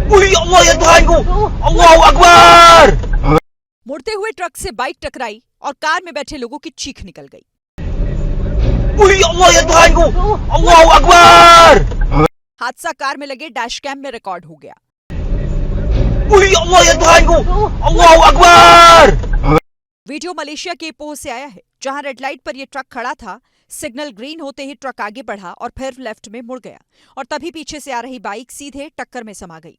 Ui, Allah ya Tuhanku! Allahu Akbar! मुड़ते हुए truck से बाइक टकराई और कार में बैठे लोगों की चीख निकल गई। Ui, Allah ya Tuhanku! Allahu Akbar! हादसा कार में लगे डैश कैम में रिकॉर्ड हो गया। Ui, Allah ya Tuhanku! Allahu Akbar! Video Malaysia के पोह से आया है, जहां रेड लाइट पर यह ट्रक खड़ा था। सिग्नल ग्रीन होते ही ट्रक आगे बढ़ा और फिर लेफ्ट में मुड़ गया और तभी पीछे से आ रही बाइक सीधे टक्कर में समा गई।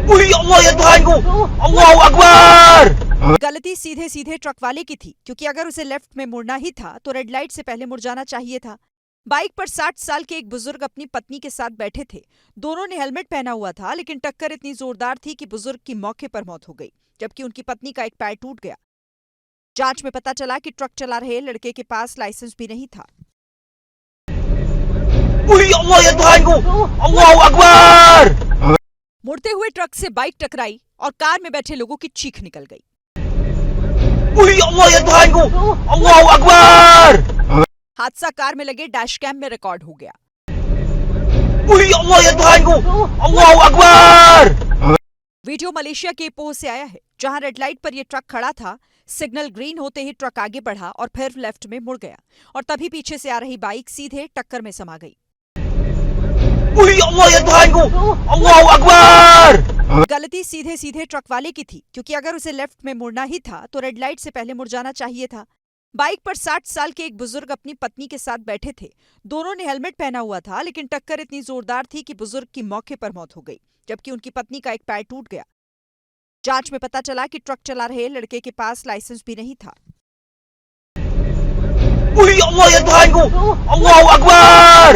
Ui, Allah ya Tuhanku! Allahu Akbar! गलती सीधे सीधे ट्रक वाले की थी, क्योंकि अगर उसे लेफ्ट में मुड़ना ही था तो रेड लाइट से पहले मुड़ जाना चाहिए था। बाइक पर 60 साल के एक बुजुर्ग अपनी पत्नी के साथ बैठे थे। दोनों ने हेलमेट पहना हुआ था, लेकिन टक्कर इतनी जोरदार थी कि बुजुर्ग की मौके पर मौत हो गई, जबकि उनकी पत्नी का एक पैर टूट गया। जांच में पता चला कि ट्रक चला रहे लड़के के पास लाइसेंस भी नहीं था। Ui, Allah ya Tuhanku! Allahu Akbar! मुड़ते हुए ट्रक से बाइक टकराई और कार में बैठे लोगों की चीख निकल गई। Ui, Allah ya Tuhanku! Allahu Akbar! हादसा कार में लगे डैश कैम में रिकॉर्ड हो गया। Ui, Allah ya Tuhanku! Allahu Akbar! Video Malaysia के पोह से आया है, जहां रेड लाइट पर यह ट्रक खड़ा था। सिग्नल ग्रीन होते ही ट्रक आगे बढ़ा और फिर लेफ्ट में मुड़ गया और तभी पीछे से आ रही बाइक सीधे टक्कर में समा गई। Ui, Allah ya Tuhanku! Allahu Akbar! गलती सीधे सीधे ट्रक वाले की थी, क्योंकि अगर उसे लेफ्ट में मुड़ना ही था तो रेड लाइट से पहले मुड़ जाना चाहिए था। बाइक पर 60 साल के एक बुजुर्ग अपनी पत्नी के साथ बैठे थे। दोनों ने हेलमेट पहना हुआ था, लेकिन टक्कर इतनी जोरदार थी कि बुजुर्ग की मौके पर मौत हो गई, जबकि उनकी पत्नी का एक पैर टूट गया। जांच में पता चला कि ट्रक चला रहे लड़के के पास लाइसेंस भी नहीं था। Ui, Allah ya Tuhanku! Allahu Akbar!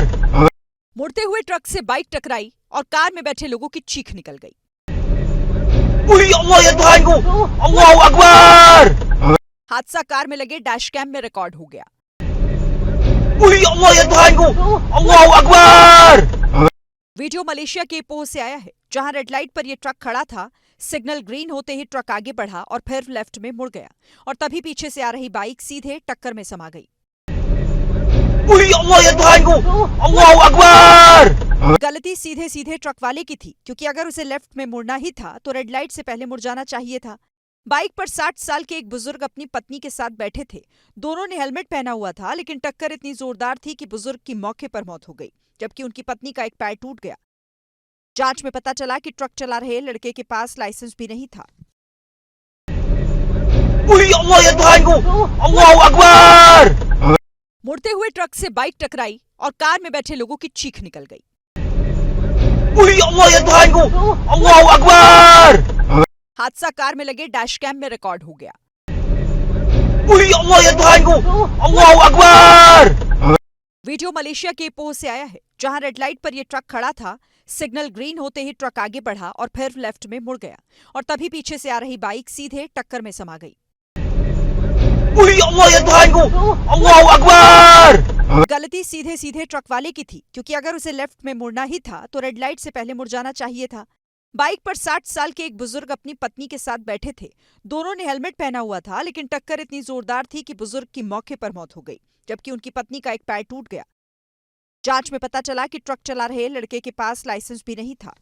मुड़ते हुए ट्रक से बाइक टकराई और कार में बैठे लोगों की चीख निकल गई। Ui, Allah ya Tuhanku! Allahu Akbar! हादसा कार में लगे डैश कैम में रिकॉर्ड हो गया। Ui, Allah ya Tuhanku! Allahu Akbar! Video Malaysia के पोह से आया है, जहां रेड लाइट पर यह ट्रक खड़ा था। सिग्नल ग्रीन होते ही ट्रक आगे बढ़ा और फिर लेफ्ट में मुड़ गया और तभी पीछे से आ रही बाइक सीधे टक्कर में समा गई। Ui, Allah ya Tuhanku! Allahu Akbar! गलती सीधे सीधे ट्रक वाले की थी, क्योंकि अगर उसे लेफ्ट में मुड़ना ही था तो रेड लाइट से पहले मुड़ जाना चाहिए था। बाइक पर 60 साल के एक बुजुर्ग अपनी पत्नी के साथ बैठे थे। दोनों ने हेलमेट पहना हुआ था, लेकिन टक्कर इतनी जोरदार थी कि बुजुर्ग की मौके पर मौत हो गई, जबकि उनकी पत्नी का एक पैर टूट गया। जांच में पता चला कि ट्रक चला रहे लड़के के पास लाइसेंस भी नहीं था। Ui, Allah ya Tuhanku! Allahu Akbar! मुड़ते हुए ट्रक से बाइक टकराई और कार में बैठे लोगों की चीख निकल गई। Ui, Allah ya Tuhanku! Allahu Akbar! हादसा कार में लगे डैश कैम में रिकॉर्ड हो गया। Ui, Allah ya Tuhanku! Allahu Akbar! Video Malaysia के पोह से आया है, जहां रेड लाइट पर यह ट्रक खड़ा था। सिग्नल ग्रीन होते ही ट्रक आगे बढ़ा और फिर लेफ्ट में मुड़ गया और तभी पीछे से आ रही बाइक सीधे टक्कर में समा गई। Ui, Allah ya Tuhanku! Allahu Akbar! गलती सीधे सीधे ट्रक वाले की थी, क्योंकि अगर उसे लेफ्ट में मुड़ना ही था तो रेड लाइट से पहले मुड़ जाना चाहिए था। बाइक पर 60 साल के एक बुजुर्ग अपनी पत्नी के साथ बैठे थे। दोनों ने हेलमेट पहना हुआ था, लेकिन टक्कर इतनी जोरदार थी कि बुजुर्ग की मौके पर मौत हो गई, जबकि उनकी पत्नी का एक पैर टूट गया। जांच में पता चला कि ट्रक चला रहे लड़के के पास लाइसेंस भी नहीं था।